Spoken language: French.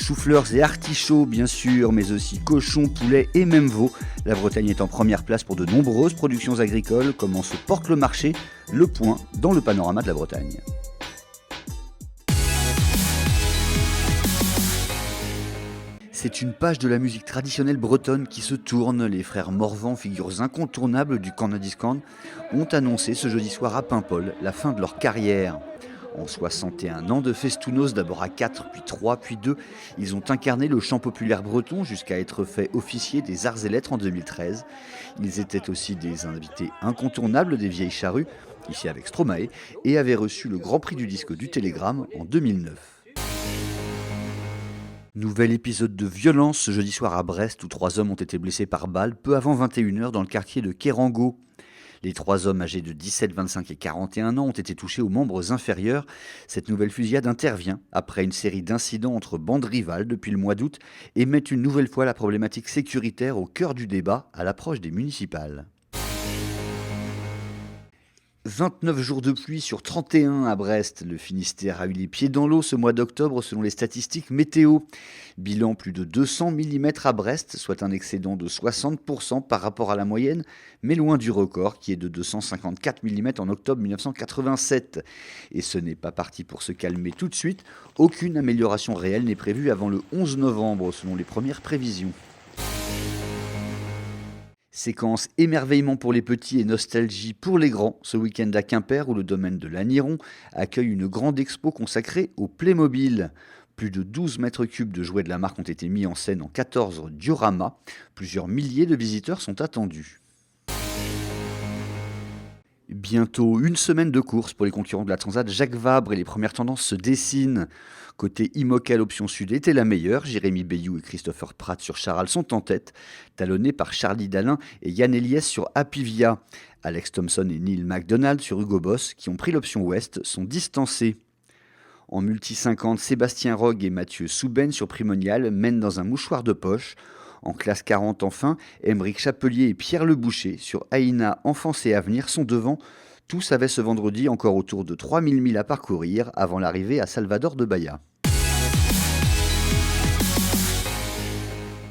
Chou-fleurs et artichauts bien sûr, mais aussi cochons, poulets et même veaux. La Bretagne est en première place pour de nombreuses productions agricoles. Comment se porte le marché? Le point dans le panorama de la Bretagne. C'est une page de la musique traditionnelle bretonne qui se tourne. Les frères Morvan, figures incontournables du Corne Discount, ont annoncé ce jeudi soir à Paimpol la fin de leur carrière. En 61 ans de festounos, d'abord à 4, puis 3, puis 2, ils ont incarné le chant populaire breton jusqu'à être fait officier des Arts et Lettres en 2013. Ils étaient aussi des invités incontournables des Vieilles Charrues, ici avec Stromae, et avaient reçu le Grand Prix du disque du Télégramme en 2009. Nouvel épisode de violence ce jeudi soir à Brest où 3 hommes ont été blessés par balle peu avant 21h dans le quartier de Kérango. Les 3 hommes âgés de 17, 25 et 41 ans ont été touchés aux membres inférieurs. Cette nouvelle fusillade intervient après une série d'incidents entre bandes rivales depuis le mois d'août et met une nouvelle fois la problématique sécuritaire au cœur du débat à l'approche des municipales. 29 jours de pluie sur 31 à Brest. Le Finistère a eu les pieds dans l'eau ce mois d'octobre selon les statistiques météo. Bilan plus de 200 mm à Brest, soit un excédent de 60% par rapport à la moyenne, mais loin du record qui est de 254 mm en octobre 1987. Et ce n'est pas parti pour se calmer tout de suite. Aucune amélioration réelle n'est prévue avant le 11 novembre selon les premières prévisions. Séquence émerveillement pour les petits et nostalgie pour les grands, ce week-end à Quimper où le domaine de l'Aniron accueille une grande expo consacrée au Playmobil. Plus de 12 mètres cubes de jouets de la marque ont été mis en scène en 14 dioramas. Plusieurs milliers de visiteurs sont attendus. Bientôt une semaine de course pour les concurrents de la Transat Jacques Vabre et les premières tendances se dessinent. Côté IMOCA, l'option sud était la meilleure. Jérémy Bayou et Christopher Pratt sur Charal sont en tête, talonnés par Charlie Dalin et Yann Eliès sur Apivia. Alex Thompson et Neil McDonald sur Hugo Boss, qui ont pris l'option ouest, sont distancés. En multi 50, Sébastien Rogue et Mathieu Souben sur Primonial mènent dans un mouchoir de poche. En classe 40 enfin, Aymeric Chapelier et Pierre Leboucher sur Aïna Enfance et Avenir sont devant. Tous avaient ce vendredi encore autour de 3000 milles à parcourir avant l'arrivée à Salvador de Bahia.